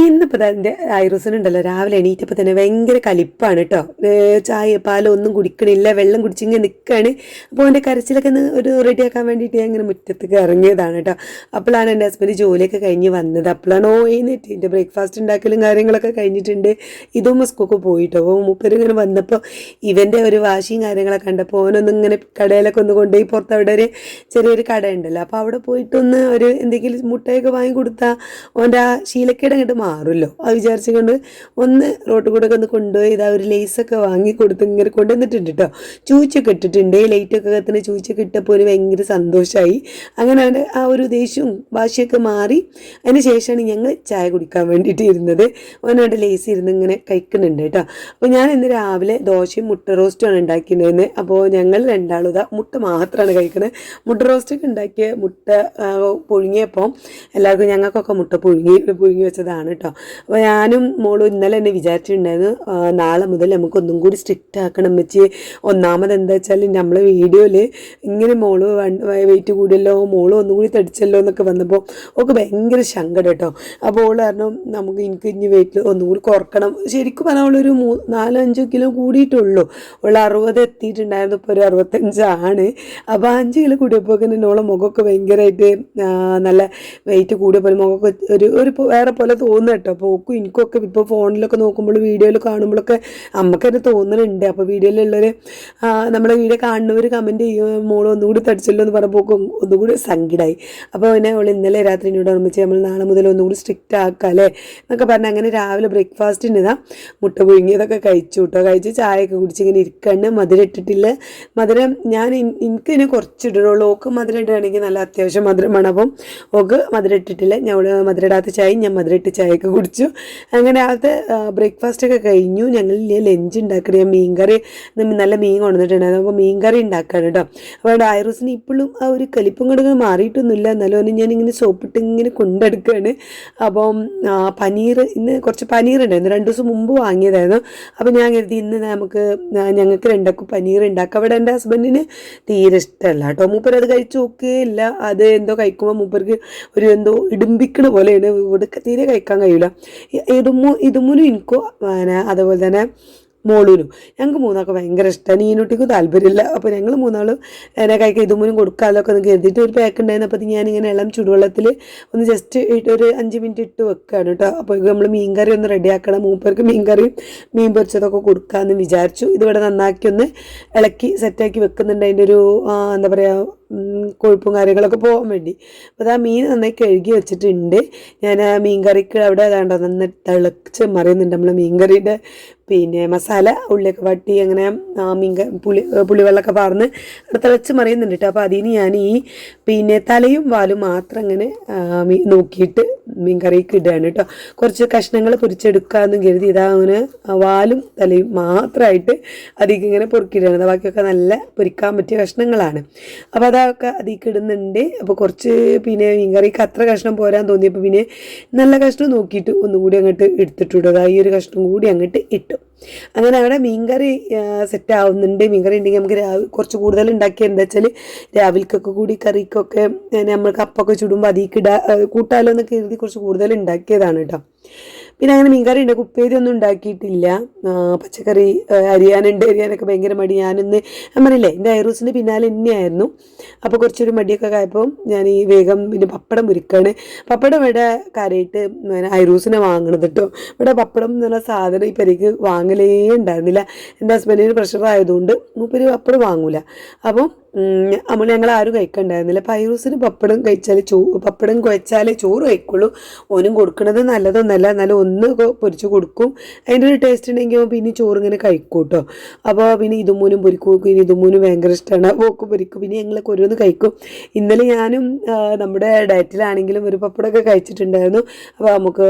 ഇന്നിപ്പോൾ എൻ്റെ ഐറൂസിനുണ്ടല്ലോ രാവിലെ എണീറ്റപ്പോൾ തന്നെ ഭയങ്കര കലിപ്പാണ് കേട്ടോ. ചായ പാലോ ഒന്നും കുടിക്കണില്ല, വെള്ളം കുടിച്ചിങ്ങനെ നിൽക്കുകയാണ്. അപ്പോൾ എൻ്റെ കരച്ചിലൊക്കെ ഒന്ന് ഒരു റെഡിയാക്കാൻ വേണ്ടിയിട്ട് ഞാൻ ഇങ്ങനെ മുറ്റത്തേക്ക് ഇറങ്ങിയതാണ് കേട്ടോ. അപ്പോഴാണ് എൻ്റെ ഹസ്ബൻഡ് ജോലിയൊക്കെ കഴിഞ്ഞ് വന്നത്. അപ്പോഴാണ് എഴുന്നേറ്റ് എൻ്റെ ബ്രേക്ക്ഫാസ്റ്റ് ഉണ്ടാക്കലും കാര്യങ്ങളൊക്കെ കഴിഞ്ഞിട്ടുണ്ട്. ഇതും സ്കൂൾക്ക് പോയിട്ടോ. അപ്പോൾ മൂപ്പര് ഇങ്ങനെ വന്നപ്പോൾ ഇവൻ്റെ ഒരു വാശിയും കാര്യങ്ങളൊക്കെ കണ്ടപ്പോൾ ഓനൊന്നും ഇങ്ങനെ കടയിലൊക്കെ ഒന്ന് കൊണ്ടുപോയി പുറത്ത് അവിടെ ഒരു ചെറിയൊരു കട ഉണ്ടല്ലോ, അപ്പോൾ അവിടെ പോയിട്ടൊന്ന് ഒരു എന്തെങ്കിലും മുട്ടയൊക്കെ വാങ്ങി കൊടുത്താൽ ഓൻ്റെ ആ ശീലക്കേട് അങ്ങോട്ട് മാറുമല്ലോ. അത് വിചാരിച്ചുകൊണ്ട് ഒന്ന് റോട്ടിൽ കൂടെ ഒക്കെ ഒന്ന് കൊണ്ടുപോയി ഇതാ ഒരു ലേസൊക്കെ വാങ്ങി കൊടുത്ത് ഇങ്ങനെ കൊണ്ടുവന്നിട്ടുണ്ട് കേട്ടോ. ചൂച്ചൊക്കെ ഇട്ടിട്ടുണ്ട്. ലൈറ്റൊക്കെ കത്തുന്ന ചൂച്ചൊക്കെ ഇട്ടപ്പോൾ ഒരു ഭയങ്കര സന്തോഷമായി. അങ്ങനെ അവൻ്റെ ആ ഒരു ദേഷ്യവും വാശിയൊക്കെ മാറി. അതിന് ശേഷമാണ് ഞങ്ങൾ ചായ കുടിക്കാൻ വേണ്ടിയിട്ട് ഇരുന്നത്. അവനോട് ലേസ് ഇരുന്ന് ഇങ്ങനെ കഴിക്കുന്നുണ്ട് കേട്ടോ. അപ്പോൾ ഞാൻ ഇന്ന് രാവിലെ ദോശയും മുട്ട റോസ്റ്റുമാണ് ഉണ്ടാക്കിയിരുന്നത്. അപ്പോൾ ഞങ്ങൾ രണ്ടാളും ഇതാ മുട്ട മാത്രമാണ് കഴിക്കുന്നത്. മുട്ട റോസ്റ്റൊക്കെ ഉണ്ടാക്കിയ മുട്ട പുഴുങ്ങിയപ്പോൾ എല്ലാവർക്കും ഞങ്ങൾക്കൊക്കെ മുട്ട പുഴുങ്ങി വെച്ചതാണ് കേട്ടോ. അപ്പോൾ ഞാനും മോളും ഇന്നലെ തന്നെ വിചാരിച്ചിട്ടുണ്ടായിരുന്നു നാളെ മുതൽ നമുക്കൊന്നും കൂടി സ്ട്രിക്റ്റ് ആക്കണം വെച്ച്. ഒന്നാമത് എന്താ വെച്ചാൽ നമ്മളെ വീഡിയോയിൽ ഇങ്ങനെ മോള് വെയിറ്റ് കൂടിയല്ലോ, മോള് ഒന്നും കൂടി തടിച്ചല്ലോ എന്നൊക്കെ വന്നപ്പോൾ ഒക്കെ ഭയങ്കര സങ്കടം കേട്ടോ. അപ്പോൾ ഓള് കാരണം എനിക്ക് ഇനി വെയിറ്റ് ഒന്നും കൂടി കുറക്കണം. ശരിക്കും പറഞ്ഞാൽ അവളൊരു 4-5 കിലോ കൂടിയിട്ടുള്ളൂ. അവൾ 60 എത്തിയിട്ടുണ്ടായിരുന്നു, ഇപ്പോൾ ഒരു 65 അപ്പോൾ 5 കിലോ കൂടിയപ്പോൾ തന്നെ ഓളെ മുഖമൊക്കെ ഭയങ്കരമായിട്ട് നല്ല വെയിറ്റ് കൂടിയപ്പോൾ മുഖമൊക്കെ ഒരു വേറെ പോലെ തോന്നുന്നു കേട്ടോ. അപ്പോൾ ഓക്കും എനിക്കൊക്കെ ഇപ്പോൾ ഫോണിലൊക്കെ നോക്കുമ്പോൾ വീഡിയോയിൽ കാണുമ്പോഴൊക്കെ നമുക്കത് തോന്നുന്നുണ്ട്. അപ്പോൾ വീഡിയോയിലുള്ളവർ നമ്മുടെ വീഡിയോ കാണുന്നവർ കമൻറ്റ് ചെയ്യും മോള് ഒന്നുകൂടി തടിച്ചല്ലോ എന്ന് പറയുമ്പോൾ ഒന്നുകൂടി സങ്കടമായി. അപ്പോൾ പിന്നെ അവൾ ഇന്നലെ രാത്രി എന്നോട് ഓർമ്മിച്ച് നമ്മൾ നാളെ മുതൽ ഒന്നുകൂടി സ്ട്രിക്റ്റ് ആക്കാമല്ലേ എന്നൊക്കെ പറഞ്ഞാൽ അങ്ങനെ രാവിലെ ബ്രേക്ക്ഫാസ്റ്റിന് ഇതാ മുട്ട പുഴുങ്ങിയതൊക്കെ കഴിച്ചു കേട്ടോ. കഴിച്ച് ചായയൊക്കെ കുടിച്ച് ഇങ്ങനെ ഇരിക്കണ്ട്. മധുരം ഇട്ടിട്ടില്ല. മധുരം ഞാൻ എനിക്കിതിനെ കുറച്ചിടുള്ളൂ. ഓക്ക് മധുരം ഇടുകയാണെങ്കിൽ നല്ല അത്യാവശ്യം മധുരം വേണം. അപ്പം ഓക്ക് മധുരം ഇട്ടിട്ടില്ല. ഞാൻ മധുരം ഇടാത്ത ചായ ഞാൻ മധുരം ഇട്ട് ചായയൊക്കെ കുടിച്ചു. അങ്ങനെ അകത്ത് ബ്രേക്ക്ഫാസ്റ്റൊക്കെ കഴിഞ്ഞു. ഞങ്ങൾ ലഞ്ച് ഉണ്ടാക്കണേ. ഞാൻ മീൻകറി നല്ല മീൻ കൊണ്ടുവന്നിട്ടുണ്ടായിരുന്നു. അപ്പോൾ മീൻകറി ഉണ്ടാക്കാണ് കേട്ടോ. അപ്പോൾ അവിടെ ഐറൂസിന് ഇപ്പോഴും ആ ഒരു കലിപ്പും കടുക മാറിയിട്ടൊന്നുമില്ല. എന്നാലും ഞാനിങ്ങനെ സോപ്പിട്ട് ഇങ്ങനെ കൊണ്ടെടുക്കുകയാണ്. അപ്പം പനീർ ഇന്ന് കുറച്ച് പനീർ ഉണ്ടായിരുന്നു, 2 ദിവസം മുമ്പ് വാങ്ങിയതായിരുന്നു. അപ്പോൾ ഞാൻ കരുതി ഇന്ന് ഞങ്ങൾക്ക് രണ്ടാക്കും പനീർ ഉണ്ടാക്കാം. അവിടെ എൻ്റെ ഹസ്ബൻഡിന് തീരെ ഇഷ്ടമല്ല കേട്ടോ. മൂപ്പർ അത് കഴിച്ച് നോക്കുകയില്ല. അത് എന്തോ കഴിക്കുമ്പോൾ മൂപ്പർക്ക് ഒരു എന്തോ ഇടുമ്പിക്കണ പോലെയാണ്. ഇവിടെ തീരെ കഴിക്കാൻ കഴിയില്ല. ഇതുമൂലും എനിക്കും അതുപോലെ തന്നെ മോളൂനും ഞങ്ങൾക്ക് മൂന്നാൾക്ക് ഭയങ്കര ഇഷ്ടമാണ്. ഈനുട്ടിക്കും താല്പര്യമില്ല. അപ്പോൾ ഞങ്ങൾ മൂന്നാളും എന്നെ കഴിക്കാൻ ഇതുമൂലും കൊടുക്കാമല്ലോ എന്ന് കരുതിയിട്ട് ഒരു പാക്ക് ഉണ്ടായിരുന്നു. അപ്പോൾ ഞാനിങ്ങനെ ഇളം ചുടുവെള്ളത്തിൽ ഒന്ന് ജസ്റ്റ് ഒരു 5 മിനിറ്റ് ഇട്ട് വെക്കുകയാണ് കേട്ടോ. അപ്പോൾ നമ്മൾ മീൻകറി ഒന്ന് റെഡിയാക്കണം. മൂപ്പർക്ക് മീൻകറിയും മീൻ പൊരിച്ചതൊക്കെ കൊടുക്കാമെന്ന് വിചാരിച്ചു. ഇതിവിടെ നന്നാക്കി ഒന്ന് ഇളക്കി സെറ്റാക്കി വെക്കുന്നുണ്ട്. അതിൻ്റെ ഒരു എന്താ പറയുക കൊഴുപ്പും കാര്യങ്ങളൊക്കെ പോകാൻ വേണ്ടി. അപ്പോൾ അത് ആ മീൻ നന്നായി കഴുകി വെച്ചിട്ടുണ്ട്. ഞാൻ ആ മീൻ കറിക്ക് അവിടെ അതാണ്ടോ നന്നായി തിളച്ച് മറിയുന്നുണ്ട് നമ്മൾ മീൻകറിയുടെ പിന്നെ മസാല ഉള്ളിയൊക്കെ വട്ടി അങ്ങനെ പുളിവെള്ളമൊക്കെ പാർന്ന് അവിടെ തിളച്ച് മറിയുന്നുണ്ട് കേട്ടോ. അപ്പോൾ അതിന് ഞാൻ ഈ പിന്നെ തലയും വാലും മാത്രം അങ്ങനെ നോക്കിയിട്ട് മീൻ കറിക്ക് ഇടുകയാണ് കേട്ടോ. കുറച്ച് കഷ്ണങ്ങൾ പൊരിച്ചെടുക്കാമെന്നും കരുതി ഇതാ അങ്ങനെ വാലും തലയും മാത്രമായിട്ട് അതിലേക്ക് ഇങ്ങനെ പൊറുക്കിയിടുകയാണ്. ബാക്കിയൊക്കെ നല്ല പൊരിക്കാൻ പറ്റിയ കഷ്ണങ്ങളാണ്. അപ്പോൾ അതൊക്കെ അതിലേക്ക് ഇടുന്നുണ്ട്. അപ്പോൾ കുറച്ച് പിന്നെ മീൻ കറിക്ക് അത്ര കഷ്ണം പോരാൻ തോന്നിയപ്പോൾ പിന്നെ നല്ല കഷ്ണം നോക്കിയിട്ട് ഒന്നുകൂടി അങ്ങോട്ട് എടുത്തിട്ടുണ്ടോ. ഈ ഒരു കഷ്ണം കൂടി അങ്ങോട്ട് ഇട്ടു. അങ്ങനെ അവിടെ മീൻകറി സെറ്റ് ആവുന്നുണ്ട്. മീൻകറി ഉണ്ടെങ്കിൽ നമുക്ക് കുറച്ച് കൂടുതൽ ഉണ്ടാക്കിയത് എന്താ വെച്ചാൽ രാവിലേക്കൊക്കെ കൂടി കറിക്കൊക്കെ നമ്മൾ കപ്പൊക്കെ ചുടുമ്പോൾ അതിലേക്ക് കൂട്ടാലോ എന്നൊക്കെ കരുതി കുറച്ച് കൂടുതൽ ഉണ്ടാക്കിയതാണ് കേട്ടോ. പിന്നെ അങ്ങനെ മീൻകറി ഉണ്ട്. ഉപ്പേരി ഒന്നും ഉണ്ടാക്കിയിട്ടില്ല. പച്ചക്കറി അരിയാനൊക്കെ ഭയങ്കര മടി. ഞാനിന്ന് ഞാൻ പറഞ്ഞില്ലേ എൻ്റെ ഐറൂസിൻ്റെ പിന്നാലെ തന്നെയായിരുന്നു. അപ്പോൾ കുറച്ചൊരു മടിയൊക്കെ ആയപ്പോൾ ഞാൻ ഈ വേഗം പിന്നെ പപ്പടം പൊരിക്കുകയാണ്. പപ്പടം ഇവിടെ കാര്യമായിട്ട് ഐറൂസിനെ വാങ്ങണത് കേട്ടോ. ഇവിടെ പപ്പടം എന്നുള്ള സാധനം ഈ പരിക്ക് വാങ്ങലേ ഉണ്ടായിരുന്നില്ല. എൻ്റെ ഹസ്ബൻഡിന് പ്രഷർ ആയതുകൊണ്ട് മൂപ്പര് പപ്പടം വാങ്ങൂല. അപ്പം ഞങ്ങൾ ആരും കഴിക്കണ്ടായിരുന്നില്ല. അപ്പോൾ ഐറൂസിന് പപ്പടം കഴിച്ചാൽ പപ്പടം കുഴച്ചാലേ ചോറ് കഴിക്കുള്ളൂ. ഓനും കൊടുക്കണത് നല്ലതൊന്നല്ല. എന്നാലും ഒന്ന് പൊരിച്ച് കൊടുക്കും. അതിൻ്റെ ഒരു ടേസ്റ്റ് ഉണ്ടെങ്കിൽ പിന്നെ ചോറ് ഇങ്ങനെ കഴിക്കും കേട്ടോ. അപ്പോൾ പിന്നെ ഇതുമൂനും പൊരിക്കും. ഇനി ഇതുമൂനും ഭയങ്കര ഇഷ്ടമാണ്. പോക്ക് പൊരിക്കും. പിന്നെ ഞങ്ങളൊക്കെ ഓരോന്ന് കഴിക്കും. ഇന്നലെ ഞാനും നമ്മുടെ ഡയറ്റിലാണെങ്കിലും ഒരു പപ്പടമൊക്കെ കഴിച്ചിട്ടുണ്ടായിരുന്നു. അപ്പോൾ നമുക്ക്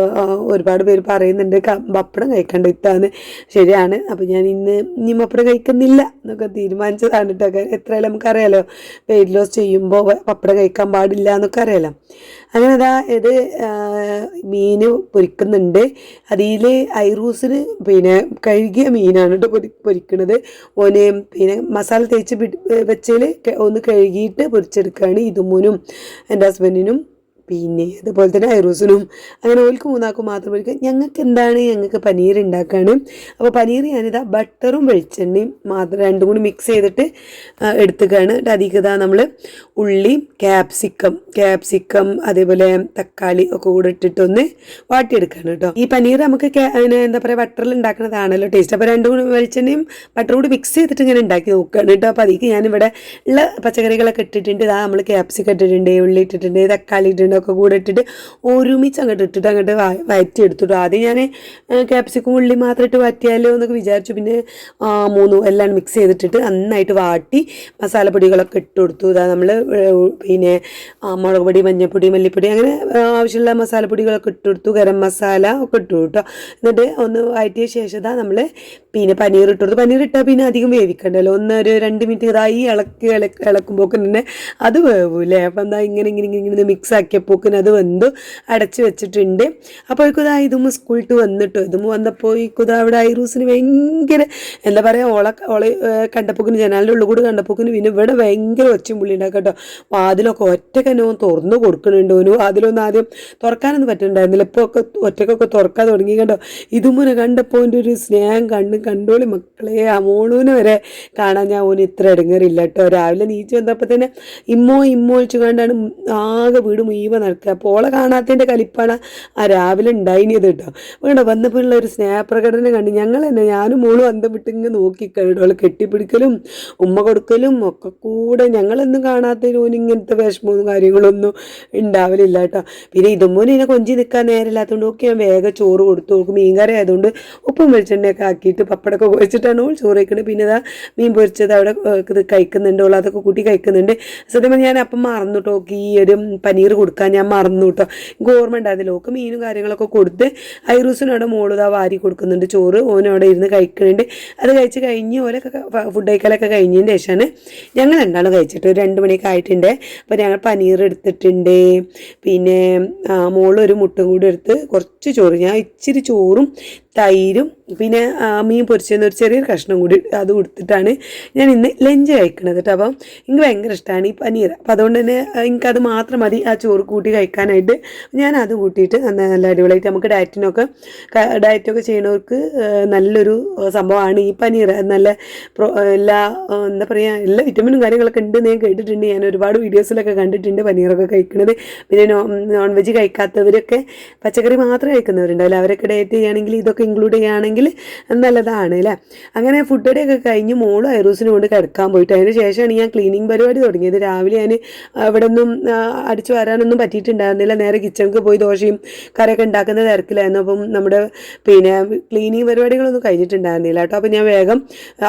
ഒരുപാട് പേര് പറയുന്നുണ്ട് പപ്പടം കഴിക്കേണ്ട ഇത്താന്ന്. ശരിയാണ്. അപ്പോൾ ഞാൻ ഇനി പപ്പടം കഴിക്കുന്നില്ല എന്നൊക്കെ തീരുമാനിച്ചതാണ് കേട്ടോ. എത്രയായാലും നമുക്കറിയാലോ വെയിറ്റ് ലോസ് ചെയ്യുമ്പോൾ പപ്പടം കഴിക്കാൻ പാടില്ല എന്നൊക്കെ അറിയാലോ. അങ്ങനെ ഇത് മീൻ പൊരിക്കുന്നുണ്ട്. അതിൽ ഐറൂസിന് പിന്നെ കഴുകിയ മീനാണ് കേട്ടോ പൊരിക്കണത്. ഓന് പിന്നെ മസാല തേച്ച് വെച്ചതിൽ ഒന്ന് കഴുകിയിട്ട് പൊരിച്ചെടുക്കുകയാണ് ഇതുമൂനും എൻ്റെ ഹസ്ബൻഡിനും പിന്നെ അതുപോലെ തന്നെ ഐറൂസിനും അങ്ങനെ ഓൽക്ക് മൂന്നാക്കും മാത്രം ഒഴിക്കുക. ഞങ്ങൾക്ക് പനീർ ഉണ്ടാക്കുകയാണ്. അപ്പോൾ പനീർ ഞാനിതാ ബട്ടറും വെളിച്ചെണ്ണയും മാത്രം രണ്ടും കൂടി മിക്സ് ചെയ്തിട്ട് എടുത്തുകയാണ്. അതിലേക്ക് നമ്മൾ ഉള്ളി, ക്യാപ്സിക്കം അതേപോലെ തക്കാളി ഒക്കെ കൂടെ ഇട്ടിട്ടൊന്ന് വാട്ടിയെടുക്കുകയാണ് കേട്ടോ. ഈ പനീർ നമുക്ക് എന്താ പറയുക ബട്ടറിൽ ഉണ്ടാക്കുന്നതാണല്ലോ ടേസ്റ്റ്. അപ്പോൾ രണ്ടും കൂടി വെളിച്ചെണ്ണയും ബട്ടറും കൂടി മിക്സ് ചെയ്തിട്ട് ഇങ്ങനെ ഉണ്ടാക്കി നോക്കുകയാണ് കേട്ടോ. അപ്പോൾ അതിലേക്ക് ഞാനിവിടെ ഉള്ള പച്ചക്കറികളൊക്കെ ഇട്ടിട്ടുണ്ട്. ഇതാ നമ്മൾ ക്യാപ്സിക്കം ഇട്ടിട്ടുണ്ട്, ഉള്ളി ഇട്ടിട്ടുണ്ട്, തക്കാളി ഇട്ടിട്ടുണ്ട്, ഒക്കെ കൂടെ ഇട്ടിട്ട് ഒരുമിച്ച് അങ്ങോട്ട് വഴറ്റി എടുത്തിട്ടു. ആദ്യം ഞാൻ ക്യാപ്സിക്കം ഉള്ളി മാത്രം ഇട്ട് വഴറ്റിയാലോ എന്നൊക്കെ വിചാരിച്ചു. പിന്നെ മൂന്നും എല്ലാം മിക്സ് ചെയ്തിട്ടിട്ട് നന്നായിട്ട് വാട്ടി മസാലപ്പൊടികളൊക്കെ ഇട്ട് കൊടുത്തു. ഇതാ നമ്മൾ പിന്നെ മുളക് പൊടി, മഞ്ഞൾപ്പൊടി, മല്ലിപ്പൊടി അങ്ങനെ ആവശ്യമുള്ള മസാലപ്പൊടികളൊക്കെ ഇട്ട് കൊടുത്തു. ഗരം മസാല ഒക്കെ ഇട്ടു കേട്ടോ. എന്നിട്ട് ഒന്ന് വഴറ്റിയ ശേഷം ഇതാ നമ്മൾ പിന്നെ പനീർ ഇട്ട് കൊടുത്തു. പനീർ ഇട്ടാൽ പിന്നെ അധികം വേവിക്കണ്ടല്ലോ, ഒരു 2 മിനിറ്റ് ഇതായി ഇളക്കുമ്പോക്കിന് തന്നെ അത് വേവൂലേ. അപ്പം എന്താ ഇങ്ങനെ മിക്സ് ആക്കിയപ്പോക്കിന് അത് വെന്തു അടച്ച് വെച്ചിട്ടുണ്ട്. അപ്പോഴേക്കും ഇതാ ഇതും സ്കൂളിട്ട് വന്നിട്ടോ. ഇതും വന്നപ്പോൾ ഇതാ അവിടെ ഐറൂസിന് ഭയങ്കര എന്താ പറയുക ഓളെ കണ്ടപ്പോക്കിന് ജനാലിൻ്റെ ഉള്ളിൽ കൂടെ കണ്ടപ്പോക്കിന് പിന്നെ ഇവിടെ ഭയങ്കര ഒച്ചയും പുള്ളി ഉണ്ടാക്കാം കേട്ടോ. വാതിലൊക്കെ ഒറ്റക്കന്നെ തുറന്നു കൊടുക്കണുണ്ട്. ഓന് വാതിലൊന്നും ആദ്യം തുറക്കാനൊന്നും പറ്റുന്നുണ്ടായിരുന്നില്ല. ഇപ്പോൾ ഒക്കെ ഒറ്റക്കൊക്കെ തുറക്കാൻ തുടങ്ങി കേട്ടോ. ഇതുമുനെ കണ്ടപ്പോൾ എൻ്റെ ഒരു സ്നേഹം കണ്ടോളി മക്കളെ. ആ മോളൂന് വരെ കാണാൻ ഞാൻ ഓന് ഇത്ര ഇടങ്ങറില്ല കേട്ടോ. രാവിലെ നീച്ച് വന്നപ്പോൾ തന്നെ ഇമ്മോ ഒഴിച്ചു കണ്ടാണ് ആകെ വീട് മുഴുവൻ നടക്കുക. അപ്പോൾ ഓളെ കാണാത്തതിൻ്റെ കലിപ്പാണ് ആ രാവിലെ ഉണ്ടായിനിയത് കേട്ടോ. വേണ്ട വന്നപ്പോൾ ഉള്ള ഒരു സ്നേഹപ്രകടനം കണ്ട് ഞങ്ങൾ തന്നെ ഞാനും മോളും അന്തം വിട്ട് ഇങ്ങനെ നോക്കിക്കഴിഞ്ഞു. അവളെ കെട്ടിപ്പിടിക്കലും ഉമ്മ കൊടുക്കലും ഒക്കെ കൂടെ ഞങ്ങളൊന്നും കാണാത്തതിന് ഓന് ഇങ്ങനത്തെ വിഷമവും കാര്യങ്ങളൊന്നും ഉണ്ടാവലില്ല കേട്ടോ. പിന്നെ ഇതുമോന് ഇതിനെ കൊഞ്ചി നിൽക്കാൻ നേരമില്ലാത്തതുകൊണ്ട് ഒക്കെ ഞാൻ വേഗം ചോറ് കൊടുത്തു. നോക്കും മീൻകറി ആയതുകൊണ്ട് ഉപ്പും വെളിച്ചെണ്ണയൊക്കെ ആക്കിയിട്ട് പപ്പടമൊക്കെ കുഴച്ചിട്ടാണ് ഓൾ ചോറ് കഴിക്കുന്നത്. പിന്നെ ഇതാ മീൻ പൊരിച്ചത് അവിടെ കഴിക്കുന്നുണ്ട്. ഓൾ അതൊക്കെ കൂട്ടി കഴിക്കുന്നുണ്ട്. സത്യം ഞാൻ അപ്പം മറന്നു കേട്ടോ. ഈ ഒരു പനീർ കൊടുക്കാൻ ഞാൻ മറന്നു കേട്ടോ. എനിക്ക് ഓർമ്മ ഉണ്ടായിരുന്നില്ല. ഓക്ക് മീനും കാര്യങ്ങളൊക്കെ കൊടുത്ത് ഐറൂസിനോടെ മോളിതാ വാരി കൊടുക്കുന്നുണ്ട് ചോറ്. ഓനോടെ ഇരുന്ന് കഴിക്കുന്നുണ്ട്. അത് കഴിച്ച് കഴിഞ്ഞ് ഓലൊക്കെ ഫുഡ് കഴിക്കലൊക്കെ കഴിഞ്ഞതിന് ശേഷമാണ് ഞങ്ങൾ രണ്ടാളും കഴിച്ചിട്ട് ഒരു 2 മണിയൊക്കെ ആയിട്ടുണ്ട്. അപ്പോൾ ഞങ്ങൾ പനീർ എടുത്തിട്ടുണ്ട്. പിന്നെ മോളൊരു മുട്ടും കൂടി എടുത്ത് കുറച്ച് ചോറ്, ഞാൻ ഇച്ചിരി ചോറും തൈരും പിന്നെ മീൻ പൊരിച്ചെന്ന് ഒരു ചെറിയൊരു കഷ്ണം കൂടി അത് കൊടുത്തിട്ടാണ് ഞാൻ ഇന്ന് ലഞ്ച് കഴിക്കണത് കേട്ടോ. അപ്പം എനിക്ക് ഭയങ്കര ഇഷ്ടമാണ് ഈ പനീർ. അപ്പം അതുകൊണ്ട് തന്നെ എനിക്കത് മാത്രം മതി ആ ചോറ് കൂട്ടി കഴിക്കാനായിട്ട്. ഞാൻ അത് കൂട്ടിയിട്ട് നല്ല അടിപൊളിയായിട്ട് നമുക്ക് ഡയറ്റൊക്കെ ചെയ്യണവർക്ക് നല്ലൊരു സംഭവമാണ് ഈ പനീർ. നല്ല എല്ലാ എന്താ പറയുക എല്ലാ വിറ്റമിനും കാര്യങ്ങളൊക്കെ ഉണ്ട് ഞാൻ കേട്ടിട്ടുണ്ട്. ഞാൻ ഒരുപാട് വീഡിയോസിലൊക്കെ കണ്ടിട്ടുണ്ട് പനീറൊക്കെ കഴിക്കുന്നത്. പിന്നെ നോൺ വെജ് കഴിക്കാത്തവരൊക്കെ പച്ചക്കറി മാത്രം കഴിക്കുന്നവരുണ്ടല്ലോ, അവരൊക്കെ ഡയറ്റ് ചെയ്യുകയാണെങ്കിൽ ഇതൊക്കെ ഇൻക്ലൂഡ് ചെയ്യുകയാണെങ്കിൽ നല്ലതാണ് അല്ലേ. അങ്ങനെ ഫുഡൊക്കെ കഴിഞ്ഞ് മോളും ഐറൂസിനും കൊണ്ട് കിടക്കാൻ പോയിട്ട് അതിന് ശേഷമാണ് ഞാൻ ക്ലീനിങ് പരിപാടി തുടങ്ങിയത്. രാവിലെ ഞാൻ അവിടെ ഒന്നും അടിച്ചു വരാനൊന്നും പറ്റിയിട്ടുണ്ടായിരുന്നില്ല. നേരെ കിച്ചണിക്ക് പോയി ദോശയും കറിയൊക്കെ ഉണ്ടാക്കുന്ന തിരക്കിലായിരുന്നു. അപ്പം നമ്മുടെ പിന്നെ ക്ലീനിങ് പരിപാടികളൊന്നും കഴിഞ്ഞിട്ടുണ്ടായിരുന്നില്ല കേട്ടോ. അപ്പം ഞാൻ വേഗം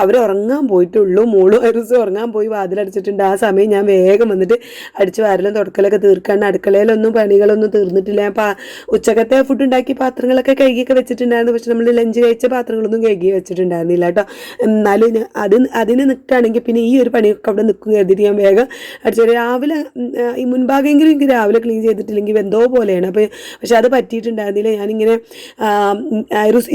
അവർ ഉറങ്ങാൻ പോയിട്ടുള്ളൂ. മോളും ഐറൂസും ഉറങ്ങാൻ പോയി വാതിലടിച്ചിട്ടുണ്ട്. ആ സമയം ഞാൻ വേഗം വന്നിട്ട് അടിച്ചു വാരലും തുടക്കലൊക്കെ തീർക്കാണ്ട് അടുക്കളയിലൊന്നും പണികളൊന്നും തീർന്നിട്ടില്ല. ഉച്ചക്കത്തെ ഫുഡ് ഉണ്ടാക്കി പാത്രങ്ങളൊക്കെ കഴുകിയൊക്കെ വെച്ചിട്ടുണ്ടായിരുന്നു. പക്ഷെ നമ്മൾ ലഞ്ച് കഴിച്ച പാത്രങ്ങളൊന്നും കഴുകി വെച്ചിട്ടുണ്ടായിരുന്നില്ല കേട്ടോ. എന്നാലും അതിന് നിൽക്കുകയാണെങ്കിൽ പിന്നെ ഈ ഒരു പണിയൊക്കെ അവിടെ നിൽക്കും കരുതിയിട്ട് ഞാൻ വേഗം അടിച്ചു. രാവിലെ ഈ മുൻഭാഗമെങ്കിലും എനിക്ക് രാവിലെ ക്ലീൻ ചെയ്തിട്ടില്ലെങ്കിൽ എന്തോ പോലെയാണ്. പക്ഷെ അത് പറ്റിയിട്ടുണ്ടായിരുന്നില്ല. ഞാനിങ്ങനെ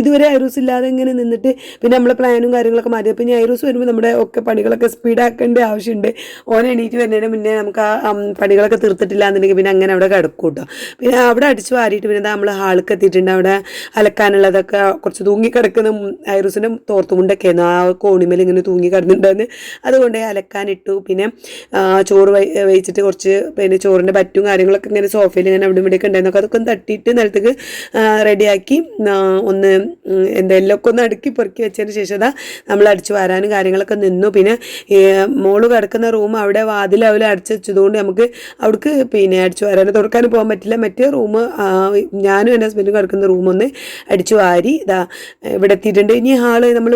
ഇതുവരെ ഐറൂസ് ഇല്ലാതെ ഇങ്ങനെ നിന്നിട്ട് പിന്നെ നമ്മളെ പ്ലാനും കാര്യങ്ങളൊക്കെ മാറ്റി. അപ്പോൾ ഇനി ഐറൂസ് വരുമ്പോൾ നമ്മുടെ ഒക്കെ പണികളൊക്കെ സ്പീഡാക്കേണ്ട ആവശ്യമുണ്ട്. ഓൻ എണീറ്റ് വരുന്നതിന് മുന്നേ നമുക്ക് ആ പണികളൊക്കെ തീർത്തിട്ടില്ല എന്നുണ്ടെങ്കിൽ പിന്നെ അങ്ങനെ അവിടെ കിടക്കും കേട്ടോ. പിന്നെ അവിടെ അടിച്ചു വാരിയിട്ട് പിന്നെ നമ്മൾ ഹാൾക്ക് എത്തിയിട്ടുണ്ട്. അവിടെ അലക്കാനുള്ളതൊക്കെ കുറച്ച് തൂങ്ങി കിടക്കുന്ന ഐറൂസിൻ്റെ തോർത്തുമുണ്ടൊക്കെ ആയിരുന്നു ആ കോണിമേൽ ഇങ്ങനെ തൂങ്ങി കിടന്നിട്ടുണ്ടായിരുന്നു. അതുകൊണ്ട് അലക്കാനിട്ടു. പിന്നെ ചോറ് വെച്ചിട്ട് കുറച്ച് പിന്നെ ചോറിൻ്റെ പറ്റും കാര്യങ്ങളൊക്കെ ഇങ്ങനെ സോഫയിൽ ഇങ്ങനെ അവിടെ ഇവിടെയൊക്കെ ഉണ്ടായിരുന്നു. അതൊക്കെ ഒന്ന് തട്ടിയിട്ട് നിലത്തേക്ക് റെഡിയാക്കി ഒന്ന് എന്തെല്ലാം ഒക്കെ ഒന്ന് അടുക്കി പെറുക്കി വെച്ചതിന് ശേഷം നമ്മൾ അടിച്ചു വരാനും കാര്യങ്ങളൊക്കെ നിന്നു. പിന്നെ മോള് കിടക്കുന്ന റൂം അവിടെ വാതിലവലെ അടിച്ചു വെച്ചതുകൊണ്ട് നമുക്ക് അവിടേക്ക് പിന്നെ അടിച്ചു വരാനും തുറക്കാനും പോകാൻ പറ്റില്ല. മറ്റേ റൂം ഞാനും എൻ്റെ ഹസ്ബൻഡും കിടക്കുന്ന റൂമൊന്ന് അടിച്ചു വാരി ഇവിടെ എത്തിയിട്ടുണ്ട്. ഇനി ഹാള് നമ്മൾ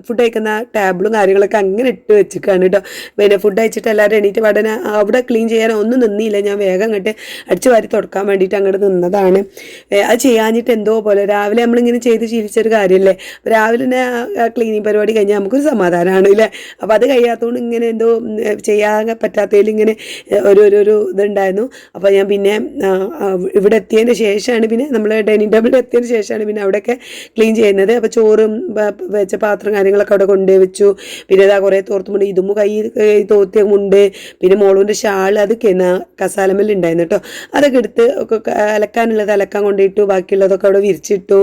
ഫുഡ് കഴിക്കുന്ന ടേബിളും കാര്യങ്ങളൊക്കെ അങ്ങനെ ഇട്ട് വെച്ചിട്ടാണ് കേട്ടോ. പിന്നെ ഫുഡ് കഴിച്ചിട്ട് എല്ലാവരും എണീറ്റ് പഠന അവിടെ ക്ലീൻ ചെയ്യാൻ ഒന്നും നിന്നില്ല. ഞാൻ വേഗം അങ്ങോട്ട് അടിച്ചു വാരി തുടക്കാൻ വേണ്ടിയിട്ട് അങ്ങോട്ട് നിന്നതാണ്. അത് ചെയ്യാഞ്ഞിട്ട് എന്തോ പോലെ രാവിലെ നമ്മളിങ്ങനെ ചെയ്ത് ശീലിച്ചൊരു കാര്യമല്ലേ. രാവിലെ തന്നെ ക്ലീനിങ് പരിപാടി കഴിഞ്ഞാൽ നമുക്കൊരു സമാധാനമാണ് അല്ലേ. അപ്പോൾ അത് കഴിയാത്തതുകൊണ്ട് ഇങ്ങനെ എന്തോ ചെയ്യാൻ പറ്റാത്തതിൽ ഇങ്ങനെ ഒരു ഇതുണ്ടായിരുന്നു. അപ്പോൾ ഞാൻ പിന്നെ ഇവിടെ എത്തിയതിന് ശേഷമാണ് പിന്നെ നമ്മൾ ഡൈനിങ് ടേബിളിൽ എത്തിയതിന് ശേഷമാണ് പിന്നെ അവിടെയൊക്കെ ക്ലീൻ ചെയ്യുന്നത്. അപ്പോൾ ചോറും വെച്ച പാത്രം കാര്യങ്ങളൊക്കെ അവിടെ കൊണ്ടുപോയി വെച്ചു. പിന്നെ ഇതാ കുറേ തോർത്തുമുണ്ട്, ഇതുമ്പോൾ കൈ തോർത്തിയുമുണ്ട്, പിന്നെ മോളുവിൻ്റെ ഷാൾ അതൊക്കെ കസാലമേൽ ഉണ്ടായിരുന്നു കേട്ടോ. അതൊക്കെ എടുത്ത് ഒക്കെ അലക്കാനുള്ളത് അലക്കാൻ കൊണ്ടിട്ടു, ബാക്കിയുള്ളതൊക്കെ അവിടെ വിരിച്ചിട്ടു.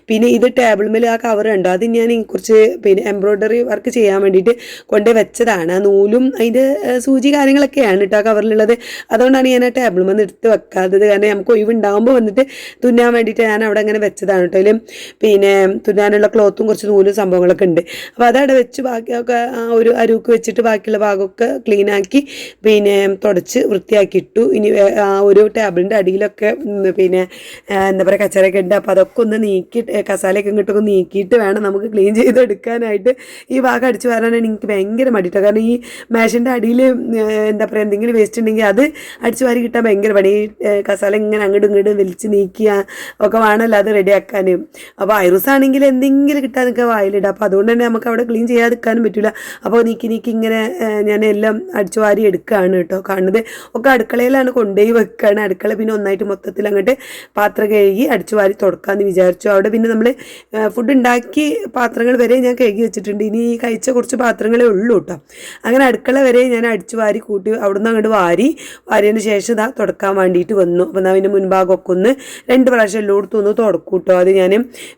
പിന്നെ ഇത് ടേബിൾ മേൽ ആ കവർ ഉണ്ടോ, അത് ഞാൻ കുറച്ച് പിന്നെ എംബ്രോയ്ഡറി വർക്ക് ചെയ്യാൻ വേണ്ടിയിട്ട് കൊണ്ടുപോയി വെച്ചതാണ്. ആ നൂലും അതിൻ്റെ സൂചി കാര്യങ്ങളൊക്കെയാണ് കേട്ടോ ആ കവറിലുള്ളത്. അതുകൊണ്ടാണ് ഞാൻ ആ ടേബിൾ മേൽ എടുത്ത് വെക്കാത്തത്. കാരണം നമുക്ക് ഒഴിവുണ്ടാകുമ്പോൾ വന്നിട്ട് തുന്നാൻ വേണ്ടിയിട്ട് ഞാൻ അവിടെ അങ്ങനെ വെച്ചതാണ് കേട്ടോ. അതിലും പിന്നെ തുന്നാനുള്ള ക്ലോത്തും കുറച്ച് നൂലും സംഭവങ്ങളൊക്കെ ഉണ്ട്. അപ്പോൾ അതവിടെ വെച്ച് ബാക്കിയൊക്കെ ആ ഒരു അരുക്ക് വെച്ചിട്ട് ബാക്കിയുള്ള ഭാഗമൊക്കെ ക്ലീനാക്കി പിന്നെ തുടച്ച് വൃത്തിയാക്കി ഇട്ടു. ഇനി ആ ഒരു ടേബിളിൻ്റെ അടിയിലൊക്കെ പിന്നെ എന്താ പറയുക കച്ചറയൊക്കെ ഉണ്ട്. അപ്പോൾ അതൊക്കെ ഒന്ന് നീക്കി കസാലയൊക്കെ ഇങ്ങോട്ടൊക്കെ നീക്കിയിട്ട് വേണം നമുക്ക് ക്ലീൻ ചെയ്തെടുക്കാനായിട്ട്. ഈ ഭാഗം അടിച്ചു വരാനാണ് എനിക്ക് ഭയങ്കര മടിയിട്ടോ. കാരണം ഈ മേശൻ്റെ അടിയിൽ എന്താ പറയുക എന്തെങ്കിലും വേസ്റ്റ് ഉണ്ടെങ്കിൽ അത് അടിച്ചു വാരി കിട്ടാൻ ഭയങ്കര പണി. ഈ കസാല ഇങ്ങനെ അങ്ങോട്ടും ഇങ്ങോട്ടും വലിച്ച് നീക്കിയ ഒക്കെ വേണമല്ലോ അത് റെഡിയാക്കാൻ. അപ്പോൾ ഐറൂസ് ആണെങ്കിൽ എന്തെങ്കിലും കിട്ടാൻ നിൽക്കുക വായിലിടുക. അപ്പോൾ അതുകൊണ്ട് തന്നെ നമുക്ക് അവിടെ ക്ലീൻ ചെയ്യാതിരിക്കാനും പറ്റില്ല. അപ്പോൾ നീക്കി ഇങ്ങനെ ഞാൻ എല്ലാം അടിച്ചു വാരി എടുക്കുകയാണ് കേട്ടോ. കാണുന്നത് ഒക്കെ അടുക്കളയിലാണ് കൊണ്ടുപോയി വെക്കുകയാണ്. അടുക്കള പിന്നെ ഒന്നായിട്ട് മൊത്തത്തിൽ അങ്ങോട്ട് പാത്രം കഴുകി അടിച്ചു വാരി തുടക്കാമെന്ന് വിചാരിച്ചു. അവിടെ പിന്നെ നമ്മൾ ഫുഡ് ഉണ്ടാക്കി പാത്രങ്ങൾ വരെ ഞാൻ കഴുകി വെച്ചിട്ടുണ്ട്. ഇനി കഴിച്ച കുറച്ച് പാത്രങ്ങളേ ഉള്ളൂ കേട്ടോ. അങ്ങനെ അടുക്കള വരെ ഞാൻ അടിച്ചു വാരി കൂട്ടി അവിടുന്ന് അങ്ങോട്ട് വാരിയതിന് ശേഷം ഇതാ തുടക്കാൻ വേണ്ടിയിട്ട് വന്നു. അപ്പോൾ അതിൻ്റെ മുൻഭാഗമൊക്കെ ഒന്ന് 2 പ്രാവശ്യം എല്ലായിടത്തും ഒന്ന് തുടക്കും കേട്ടോ. അത് ഞാൻ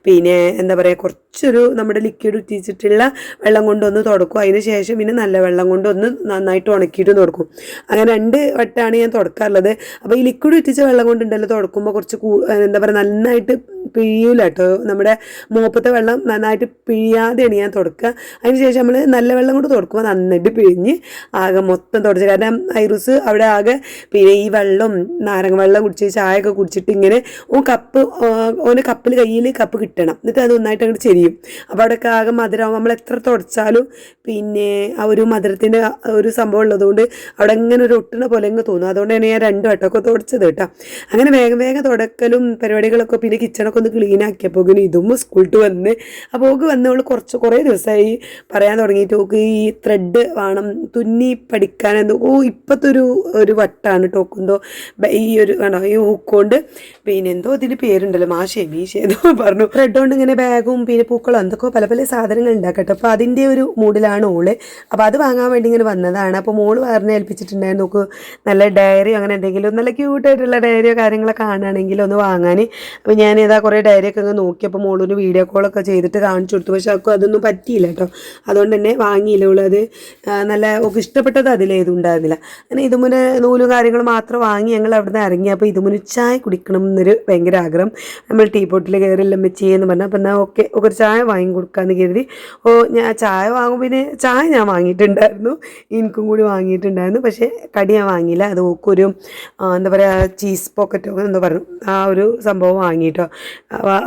പിന്നെ എന്താ പറയുക കുറച്ചൊരു നമ്മുടെ ലിക്വിഡ് ഉറ്റിച്ചിട്ടുള്ള വെള്ളം കൊണ്ടൊന്ന് തുടക്കും. അതിന് ശേഷം പിന്നെ നല്ല വെള്ളം കൊണ്ടൊന്ന് നന്നായിട്ട് ഉണക്കിയിട്ട് തുടക്കും. അങ്ങനെ 2 വട്ടമാണ് ഞാൻ തുടക്കാറുള്ളത്. അപ്പോൾ ഈ ലിക്വിഡ് ഉറ്റിച്ച വെള്ളം കൊണ്ടുണ്ടല്ലോ തുടക്കുമ്പോൾ കുറച്ച് എന്താ പറയുക നന്നായിട്ട് പിഴിയൂല കേട്ടോ. നമ്മുടെ മോപ്പത്തെ വെള്ളം നന്നായിട്ട് പിഴിയാതെയാണ് ഞാൻ തുടക്കുക. അതിനുശേഷം നമ്മൾ നല്ല വെള്ളം കൊണ്ട് തുടക്കുമ്പോൾ നന്നായിട്ട് പിഴിഞ്ഞ് ആകെ മൊത്തം തുടച്ച്. കാരണം ഐറൂസ് അവിടെ ആകെ പിന്നെ ഈ വെള്ളം നാരങ്ങ വെള്ളം കുടിച്ച് ചായയൊക്കെ കുടിച്ചിട്ട് ഇങ്ങനെ ഓന് കപ്പിൽ കയ്യിൽ കപ്പ് കിട്ടണം. എന്നിട്ട് അത് ഒന്നായിട്ട് അങ്ങോട്ട് ചെരിയും. അപ്പോൾ അവിടെയൊക്കെ ആകെ മധുരമാകും. നമ്മൾ എത്ര തുടച്ചാലും പിന്നെ ആ ഒരു മധുരത്തിൻ്റെ ഒരു സംഭവം ഉള്ളതുകൊണ്ട് അവിടെ ഇങ്ങനെ ഒരു ഒട്ടുന്ന പോലെ അങ്ങ് തോന്നും. അതുകൊണ്ട് തന്നെ ഞാൻ 2 വട്ടമൊക്കെ തുടച്ചത് കേട്ടോ. അങ്ങനെ വേഗം തുടക്കലും പരിപാടികളൊക്കെ പിന്നെ കിച്ചണൊക്കെ ഒന്ന് ക്ലീൻ ആക്കിയപ്പോൾ ഇതും സ്കൂളിട്ട് വന്ന്. അപ്പോൾ ഓക്ക് വന്നവൾ കുറേ ദിവസമായി പറയാൻ തുടങ്ങിയിട്ട് ഓക്ക് ഈ ത്രെഡ് വേണം തുന്നി പഠിക്കാൻ. ഇപ്പോഴത്തെ ഒരു വട്ടാണ് ടോക്കെന്തോ ഈ ഒരു വേണോ ഈ ഹുക്കൊണ്ട് പിന്നെ എന്തോ ഇതിന് പേരുണ്ടല്ലോ മീശ ഏതോ പറഞ്ഞു. ത്രെഡ് കൊണ്ട് ഇങ്ങനെ ബാഗും പിന്നെ പൂക്കളും എന്തൊക്കെ പല സാധനങ്ങൾ ഉണ്ടാക്കട്ടെ. അപ്പോൾ അതിൻ്റെ ഒരു മൂഡിലാണ് ഓള്. അപ്പോൾ അത് വാങ്ങാൻ വേണ്ടി ഇങ്ങനെ വന്നതാണ്. അപ്പോൾ മോള് പറഞ്ഞ് ഏൽപ്പിച്ചിട്ടുണ്ടായിരുന്നു നോക്ക് നല്ല ഡയറിയോ അങ്ങനെ എന്തെങ്കിലും നല്ല ക്യൂട്ടായിട്ടുള്ള ഡയറിയോ കാര്യങ്ങളൊക്കെ കാണുകയാണെങ്കിൽ ഒന്ന് വാങ്ങാൻ. അപ്പോൾ ഞാൻ ഏതാ കുറേ ഡയറിയൊക്കെ അങ്ങ് നോക്കിയപ്പോൾ മോളൊരു വീഡിയോ കോളൊക്കെ ചെയ്തിട്ട് കാണിച്ചു കൊടുത്തു. പക്ഷെ അവർക്ക് അതൊന്നും പറ്റിയില്ല കേട്ടോ. അതുകൊണ്ട് തന്നെ വാങ്ങിയില്ല. ഉള്ളത് നല്ല ഒക്കെ ഇഷ്ടപ്പെട്ടത് അതിലേതും ഉണ്ടായിരുന്നില്ല. അങ്ങനെ ഇതുമുന്നെ നൂലും കാര്യങ്ങളും മാത്രം വാങ്ങി ഞങ്ങൾ അവിടെ നിന്ന് ഇറങ്ങി. അപ്പോൾ ഇതുമുന്നെ ചായ കുടിക്കണം എന്നൊരു ഭയങ്കര ആഗ്രഹം. നമ്മൾ ടീ പോട്ടിൽ കയറിയെല്ലാം വെച്ചെന്ന് പറഞ്ഞാൽ അപ്പോൾ എന്നാൽ ഓക്കെ ഒരു ചായ വാങ്ങി കൊടുക്കാമെന്ന് കരുതി. ഞാൻ ചായ വാങ്ങും. പിന്നെ ചായ ഞാൻ വാങ്ങിയിട്ടുണ്ടായിരുന്നു, എനിക്കും കൂടി വാങ്ങിയിട്ടുണ്ടായിരുന്നു. പക്ഷേ കടി ഞാൻ വാങ്ങിയില്ല. അത് ഓക്കൊരു എന്താ പറയുക ചീസ് പോക്കറ്റോ എന്തോ പറഞ്ഞു ആ ഒരു സംഭവം വാങ്ങിയിട്ടോ.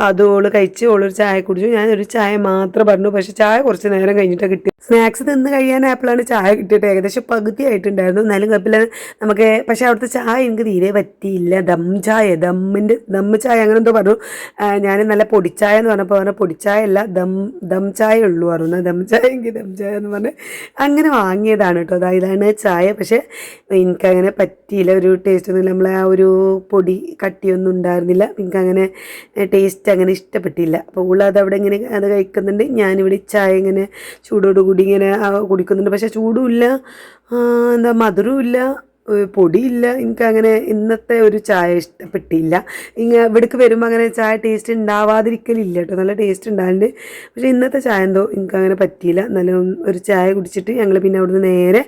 അത് ഓള് കഴിച്ച് ഓളൊരു ചായ കുടിച്ചു. ഞാനൊരു ചായ മാത്രം പറഞ്ഞു. പക്ഷേ ചായ കുറച്ച് നേരം കഴിഞ്ഞിട്ടാണ് കിട്ടി. സ്നാക്സ് തിന്ന് കഴിയാനായപ്പോഴാണ് ചായ കിട്ടിയിട്ട് ഏകദേശം പകുതി ആയിട്ടുണ്ടായിരുന്നു. എന്നാലും കുഴപ്പമില്ല നമുക്ക്. പക്ഷേ അവിടുത്തെ ചായ എനിക്ക് തീരെ പറ്റിയില്ല. ദമ്മ് ചായ അങ്ങനെ എന്തോ പറഞ്ഞു. ഞാൻ നല്ല പൊടിച്ചായ എന്ന് പറഞ്ഞപ്പോൾ പൊടിച്ചായ അല്ല ദം ചായ ഉള്ളൂ പറഞ്ഞു. ദം ചായ എന്ന് പറഞ്ഞ് അങ്ങനെ വാങ്ങിയതാണ് കേട്ടോ. ഇതാണ് ചായ. പക്ഷേ എനിക്കങ്ങനെ പറ്റിയില്ല. ഒരു ടേസ്റ്റ് ഒന്നുമില്ല. നമ്മളെ ആ ഒരു പൊടി കട്ടിയൊന്നും ഉണ്ടായിരുന്നില്ല. എനിക്കങ്ങനെ ടേസ്റ്റ് അങ്ങനെ ഇഷ്ടപ്പെട്ടില്ല. അപ്പോൾ ഉള്ളത് അവിടെ ഇങ്ങനെ അത് കഴിക്കുന്നുണ്ട്. ഞാനിവിടെ ചായ ഇങ്ങനെ ചൂടോടുകൂടി ഇങ്ങനെ കുടിക്കുന്നുണ്ട്. പക്ഷേ ചൂടുമില്ല, എന്താ മധുരവും ഇല്ല, പൊടിയില്ല. എനിക്കങ്ങനെ ഇന്നത്തെ ഒരു ചായ ഇഷ്ടപ്പെട്ടില്ല. ഇവിടേക്ക് വരുമ്പോൾ അങ്ങനെ ചായ ടേസ്റ്റ് ഉണ്ടാവാതിരിക്കലില്ല കേട്ടോ. നല്ല ടേസ്റ്റ് ഉണ്ടാകുന്നുണ്ട്. പക്ഷേ ഇന്നത്തെ ചായ എന്തോ എനിക്കങ്ങനെ പറ്റിയില്ല. നല്ല ഒരു ചായ കുടിച്ചിട്ട് ഞങ്ങൾ പിന്നെ അവിടുന്ന് നേരെ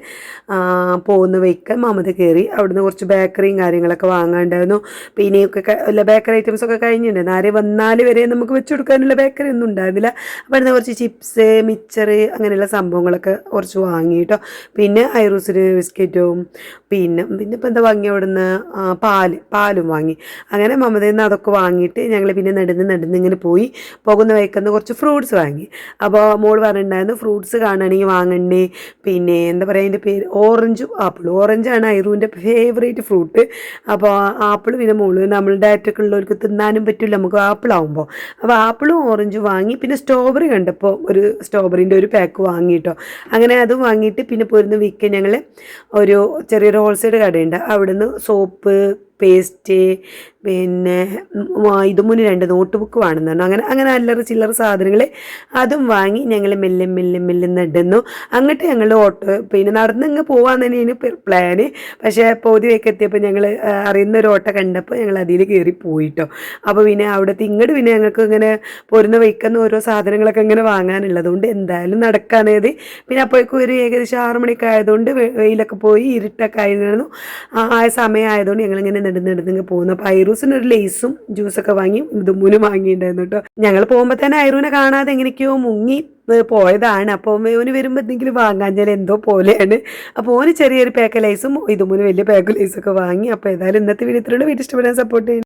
പോകുന്ന വയ്ക്കാൻ മമത കയറി. അവിടുന്ന് കുറച്ച് ബേക്കറിയും കാര്യങ്ങളൊക്കെ വാങ്ങാണ്ടായിരുന്നു. പിന്നെയൊക്കെ അല്ല ബേക്കറി ഐറ്റംസൊക്കെ കഴിഞ്ഞിട്ടുണ്ടായിരുന്നു. ആരെ വന്നാൽ വരെ നമുക്ക് വെച്ച് കൊടുക്കാനുള്ള ബേക്കറി ഒന്നും ഉണ്ടായിരുന്നില്ല. അപ്പോൾ അവിടുന്ന് കുറച്ച് ചിപ്സ് മിച്ചർ അങ്ങനെയുള്ള സംഭവങ്ങളൊക്കെ കുറച്ച് വാങ്ങി കേട്ടോ. പിന്നെ ഐറൂസിന് ബിസ്ക്കറ്റും പിന്നെ ഇപ്പോൾ എന്താ വാങ്ങി അവിടുന്ന് പാലും വാങ്ങി. അങ്ങനെ മമതയിൽ നിന്ന് അതൊക്കെ വാങ്ങിയിട്ട് ഞങ്ങൾ പിന്നെ നടന്ന് ഇങ്ങനെ പോയി. പോകുന്ന വഴിക്കുന്ന കുറച്ച് ഫ്രൂട്ട്സ് വാങ്ങി. അപ്പോൾ മോൾ പറഞ്ഞിട്ടുണ്ടായിരുന്നു ഫ്രൂട്ട്സ് കാണുകയാണെങ്കിൽ വാങ്ങണ്ടേ. പിന്നെ എന്താ പറയുക അതിൻ്റെ പേര് ഓറഞ്ചും ആപ്പിളും. ഓറഞ്ചാണ് ഐറൂൻ്റെ ഫേവറേറ്റ് ഫ്രൂട്ട്. അപ്പോൾ ആപ്പിൾ പിന്നെ മോള് നമ്മൾ ഡയറ്റൊക്കെ ഉള്ളവർക്ക് തിന്നാനും പറ്റില്ല നമുക്ക് ആപ്പിളാവുമ്പോൾ. അപ്പോൾ ആപ്പിളും ഓറഞ്ചും വാങ്ങി. പിന്നെ സ്ട്രോബെറി കണ്ടപ്പോൾ ഒരു സ്ട്രോബെറിൻ്റെ ഒരു പാക്ക് വാങ്ങിയിട്ടോ. അങ്ങനെ അതും വാങ്ങിയിട്ട് പിന്നെ പോരുന്ന വീക്കെൻഡ് ഞങ്ങൾ ഒരു ചെറിയൊരു ഹോൾസെയിൽ കടയുണ്ട്. അവിടുന്ന് സോപ്പ് പേസ്റ്റ്, പിന്നെ ഇതുമുന്ന് 2 നോട്ട് ബുക്ക് വേണമെന്ന് പറഞ്ഞു. അങ്ങനെ അങ്ങനെ അല്ലറ ചില്ലറ സാധനങ്ങൾ അതും വാങ്ങി ഞങ്ങൾ മെല്ലെ മെല്ലെ മെല്ലെ നടന്നു. അങ്ങോട്ട് ഞങ്ങൾ പിന്നെ നടന്നിങ്ങ് പോകാൻ തന്നെയാണ് പ്ലാന്. പക്ഷേ പകുതിയൊക്കെ എത്തിയപ്പോൾ ഞങ്ങൾ അറിയുന്ന ഒരു ഓട്ടോ കണ്ടപ്പോൾ ഞങ്ങൾ അതിൽ കയറി പോയിട്ടോ. അപ്പോൾ പിന്നെ അവിടുത്തെ ഇങ്ങോട്ട് പിന്നെ ഞങ്ങൾക്ക് ഇങ്ങനെ പോരുന്ന വയ്ക്കുന്ന ഓരോ സാധനങ്ങളൊക്കെ ഇങ്ങനെ വാങ്ങാനുള്ളതുകൊണ്ട് എന്തായാലും നടക്കാനേത്. പിന്നെ അപ്പോഴേക്കും ഒരു ഏകദേശം 6 മണിയൊക്കെ ആയതുകൊണ്ട് വെയിലൊക്കെ പോയി ഇരുട്ടൊക്കെ ആയിരുന്നു. ആ സമയം ആയതുകൊണ്ട് ഞങ്ങളിങ്ങനെ നെടുന്നിങ്ങനെ പോകുന്നു. അപ്പോൾ ഐറൂസിനൊരു ലേസും ജ്യൂസൊക്കെ വാങ്ങി ഇതുമൂന്നും വാങ്ങിയിട്ടുണ്ടായിരുന്നു കേട്ടോ. ഞങ്ങൾ പോകുമ്പോൾ തന്നെ ഐറൂനെ കാണാതെ എങ്ങനെയൊക്കെയോ മുങ്ങി പോയതാണ്. അപ്പോൾ ഓന് വരുമ്പോൾ എന്തെങ്കിലും വാങ്ങാഞ്ഞാൽ എന്തോ പോലെയാണ്. അപ്പോൾ ഓന് ചെറിയൊരു പാക്ക് ലൈസും ഇതുമൂന്ന് വലിയ പാക്ക് ലൈസൊക്കെ വാങ്ങി. അപ്പോൾ ഏതായാലും ഇന്നത്തെ വീഡിയോ ഇത്രയുള്ള വീഡിയോ ഇഷ്ടപ്പെടാൻ സപ്പോർട്ട് ചെയ്യുന്നു.